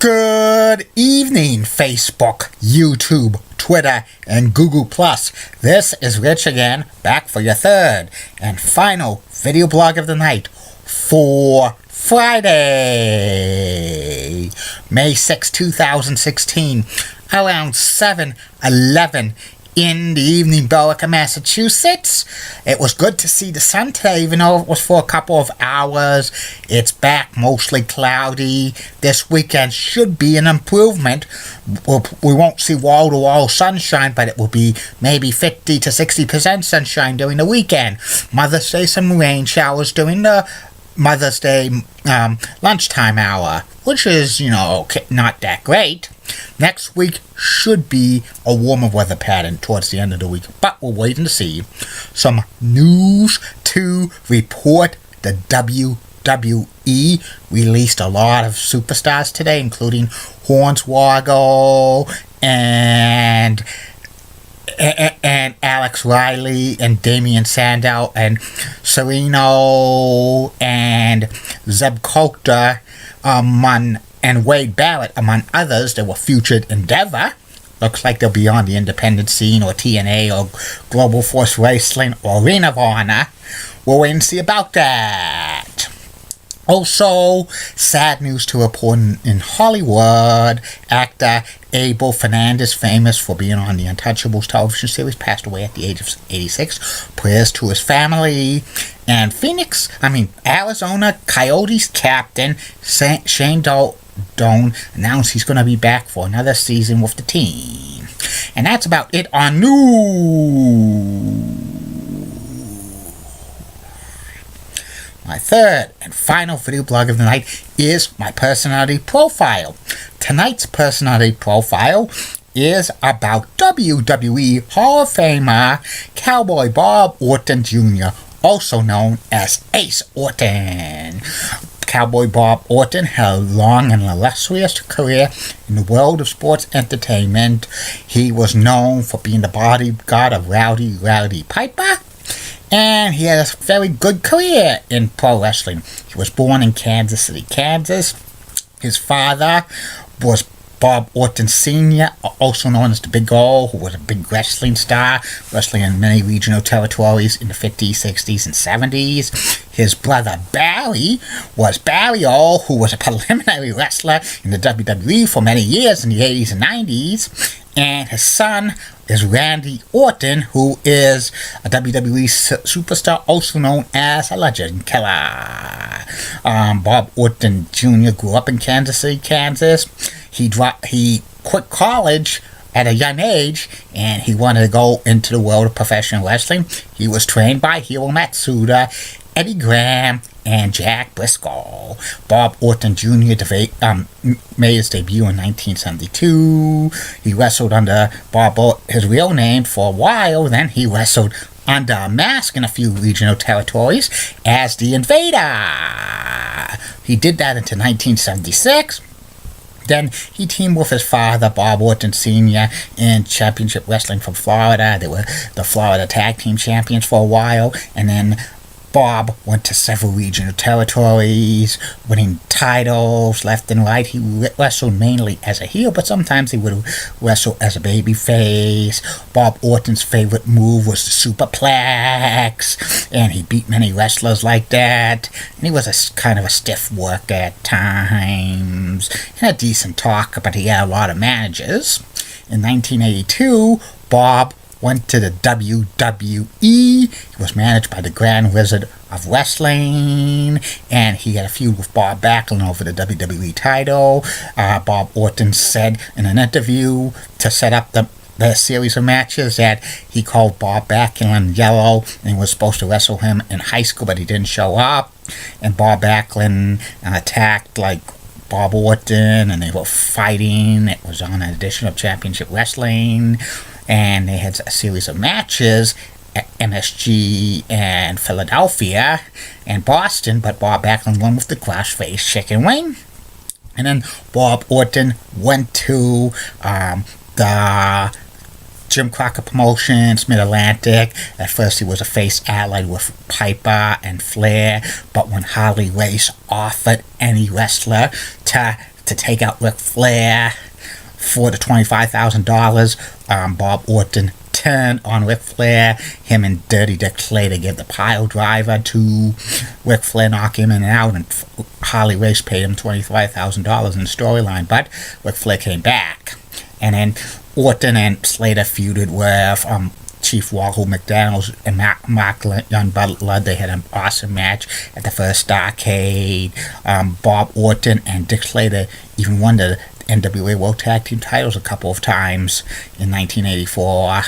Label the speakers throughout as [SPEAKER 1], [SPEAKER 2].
[SPEAKER 1] Good evening, Facebook, YouTube, Twitter, and Google+. This is Rich again, back for your third and final video blog of the night for Friday, May 6, 2016, around 7:11 in the evening, Billerica, Massachusetts. It was good to see the sun today, even though it was for a couple of hours. It's back, mostly cloudy. This weekend should be an improvement. We won't see wall-to-wall sunshine, but it will be maybe 50 to 60% sunshine during the weekend. Mother's Day, some rain showers during the Mother's Day lunchtime hour, which is, not that great. Next week should be a warmer weather pattern towards the end of the week, but we're waiting to see. Some news to report. The WWE released a lot of superstars today, including Hornswoggle and Alex Riley and Damian Sandow and Sereno and Zeb Coulter and Wade Barrett, among others, that were featured in Endeavor. Looks like they'll be on the independent scene or TNA or Global Force Wrestling or Ring of Honor. We'll wait and see about that. Also, sad news to report in Hollywood. Actor Abel Fernandez, famous for being on the Untouchables television series, passed away at the age of 86. Prayers to his family. And Arizona Coyotes captain Shane Doan announced he's going to be back for another season with the team. And that's about it on news. My third and final video blog of the night is my personality profile. Tonight's personality profile is about WWE Hall of Famer Cowboy Bob Orton Jr., also known as Ace Orton. Cowboy Bob Orton had a long and illustrious career in the world of sports entertainment. He was known for being the bodyguard of Rowdy Piper, and he had a very good career in pro wrestling. He was born in Kansas City, Kansas. His father was Bob Orton Sr., also known as the Big O, who was a big wrestling star, wrestling in many regional territories in the 50s, 60s, and 70s. His brother Barry was Barry O, who was a preliminary wrestler in the WWE for many years in the 80s and 90s. And his son is Randy Orton, who is a WWE superstar, also known as a legend killer. Bob Orton Jr. grew up in Kansas City, Kansas. He quit college at a young age, and he wanted to go into the world of professional wrestling. He was trained by Hiro Matsuda, Eddie Graham, and Jack Briscoe. Bob Orton Jr. made his debut in 1972. He wrestled under his real name for a while. Then he wrestled under a mask in a few regional territories as the Invader. He did that until 1976. Then he teamed with his father, Bob Orton Sr., in Championship Wrestling from Florida. They were the Florida Tag Team Champions for a while. And then Bob went to several regional territories, winning titles left and right. He wrestled mainly as a heel, but sometimes he would wrestle as a babyface. Bob Orton's favorite move was the superplex, and he beat many wrestlers like that. And he was kind of a stiff worker at times, and a decent talker, but he had a lot of managers. In 1982, Bob went to the WWE. He was managed by the Grand Wizard of Wrestling, and he had a feud with Bob Backlund over the WWE title. Bob Orton said in an interview to set up the series of matches that he called Bob Backlund yellow, and he was supposed to wrestle him in high school, but he didn't show up. And Bob Backlund attacked Bob Orton, and they were fighting. It was on an edition of Championship Wrestling. And they had a series of matches at MSG and Philadelphia and Boston, but Bob Backlund won with the cross-face chicken wing. And then Bob Orton went to the Jim Crockett Promotions, Mid-Atlantic. At first he was a face allied with Piper and Flair, but when Harley Race offered any wrestler to to take out Ric Flair for the $25,000. Bob Orton turned on Ric Flair. Him and Dirty Dick Slater gave the pile driver to Ric Flair, knock him in and out, and Harley Race paid him $25,000 in the storyline. But Ric Flair came back, and then Orton and Slater feuded with Chief Wahoo McDaniels and Mark Youngblood. They had an awesome match at the first Starrcade. Bob Orton and Dick Slater even won the NWA World Tag Team titles a couple of times in 1984.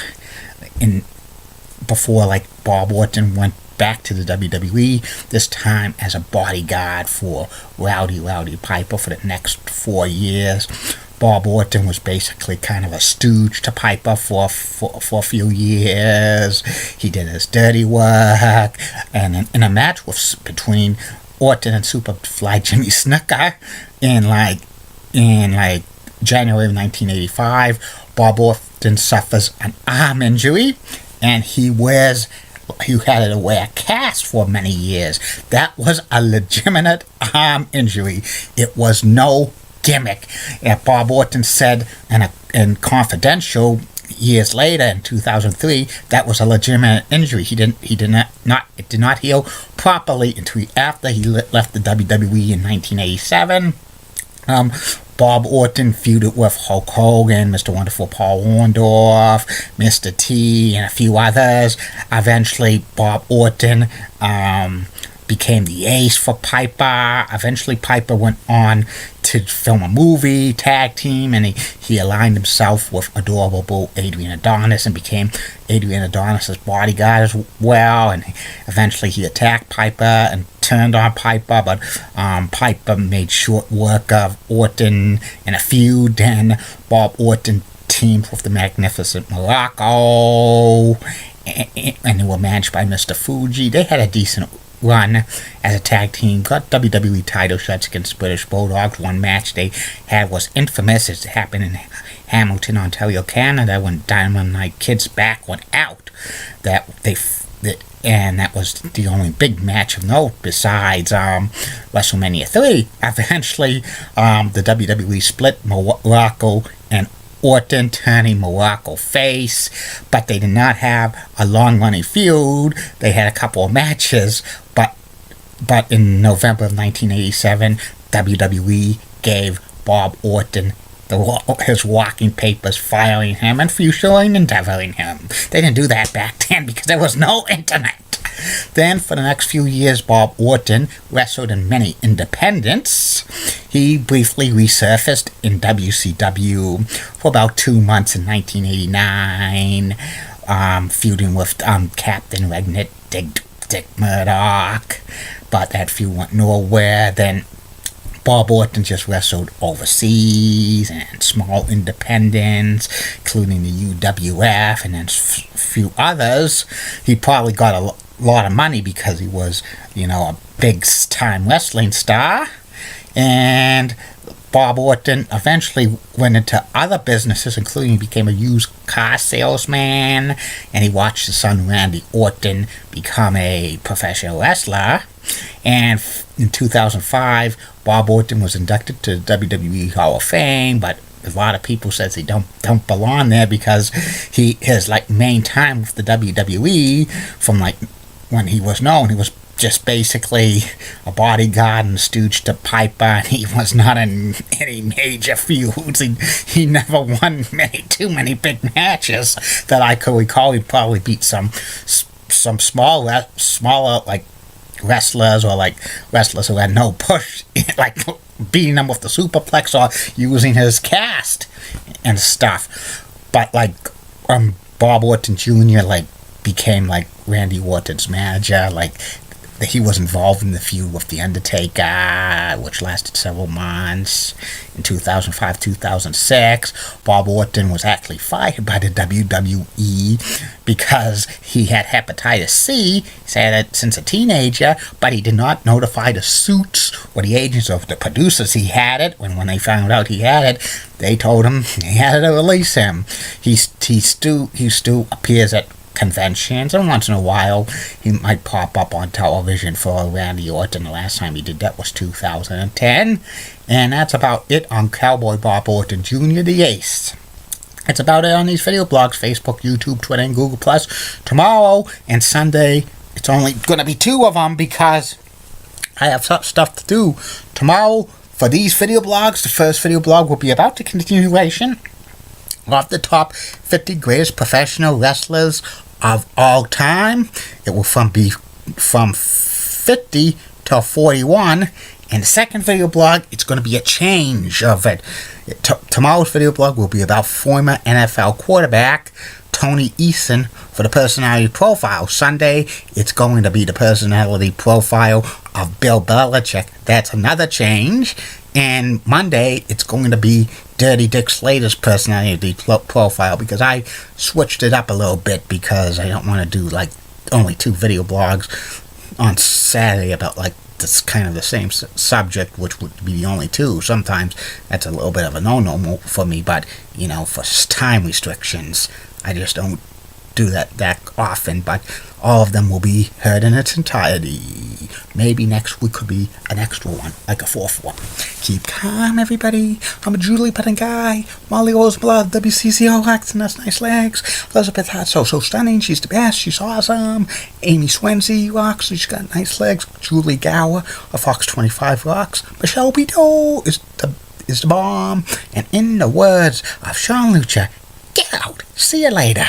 [SPEAKER 1] Before Bob Orton went back to the WWE, this time as a bodyguard for Rowdy Piper for the next 4 years. Bob Orton was basically kind of a stooge to Piper for a few years. He did his dirty work, and in a match between Orton and Superfly Jimmy Snuka in January of 1985, Bob Orton suffers an arm injury, and he had to wear a cast for many years. That was a legitimate arm injury. It was no gimmick. And Bob Orton said in Confidential years later in 2003 that was a legitimate injury. It did not heal properly until after he left the WWE in 1987. Bob Orton feuded with Hulk Hogan, Mr. Wonderful Paul Orndorff, Mr. T, and a few others. Eventually, Bob Orton became the ace for Piper. Eventually, Piper went on to film a movie, tag team, and he aligned himself with adorable Adrian Adonis and became Adrian Adonis' bodyguard as well. And eventually he attacked Piper and turned on Piper, but Piper made short work of Orton in a feud. Then Bob Orton teamed with the Magnificent Morocco, and they were managed by Mr. Fuji. They had a decent run as a tag team, got WWE title shots against British Bulldogs. One match they had was infamous. It happened in Hamilton, Ontario, Canada, when Dynamite Kid's back went out. And that was the only big match of note besides WrestleMania 3. Eventually, the WWE split Morocco and Orton, turning Morocco face, but they did not have a long-running feud. They had a couple of matches, but in November of 1987, WWE gave Bob Orton his walking papers, firing him and futuring and endeavoring him. They didn't do that back then because there was no internet. Then, for the next few years, Bob Orton wrestled in many independents. He briefly resurfaced in WCW for about 2 months in 1989, feuding with Captain Regnant Dick Murdoch, but that feud went nowhere. Then Bob Orton just wrestled overseas and small independents, including the UWF and then a few others. He probably got a lot of money because he was, a big-time wrestling star. And Bob Orton eventually went into other businesses, including he became a used car salesman, and he watched his son Randy Orton become a professional wrestler. And in 2005, Bob Orton was inducted to the WWE Hall of Fame, but a lot of people says he don't belong there because his main time with the WWE from when he was known, he was just basically a bodyguard and stooge to Piper, and he was not in any major feuds. He never won too many big matches that I could recall. He probably beat some smaller wrestlers or wrestlers who had no push, beating them with the superplex or using his cast and stuff. But Bob Orton Jr. Became Randy Orton's manager. He was involved in the feud with The Undertaker, which lasted several months. In 2005-2006, Bob Orton was actually fired by the WWE because he had hepatitis C. He had it since a teenager, but he did not notify the suits or the agents of the producers he had it. When they found out he had it, they told him they had to release him. He still appears at conventions, and once in a while he might pop up on television for Randy Orton. The last time he did that was 2010. And that's about it on Cowboy Bob Orton Jr. the Ace. That's about it on these video blogs: Facebook, YouTube, Twitter, and Google+. Tomorrow and Sunday, it's only going to be 2 of them because I have stuff to do. Tomorrow, for these video blogs, the first video blog will be about the continuation of the top 50 greatest professional wrestlers of all time. It will be from 50 to 41. And the second video blog, it's going to be a change of it. Tomorrow's video blog will be about former NFL quarterback Tony Eason for the personality profile. Sunday, it's going to be the personality profile of Bill Belichick. That's another change. And Monday, it's going to be Dirty Dick Slater's personality profile, because I switched it up a little bit because I don't want to do like only 2 video blogs on Saturday about like this kind of the same subject, which would be the only 2. Sometimes that's a little bit of a no-no for me, but you know, for time restrictions, I just don't do that often. But all of them will be heard in its entirety. Maybe next week could be an extra one, like a 4th one. Keep calm, everybody. I'm a Julie Petting guy. Molly Roseblood, WCCO rocks and has nice legs. Elizabeth Hart, so stunning. She's the best. She's awesome. Amy Swenzy rocks. She's got nice legs. Julie Gower of Fox 25 rocks. Michelle Bedeau is the bomb. And in the words of Sean Lucha, get out. See you later.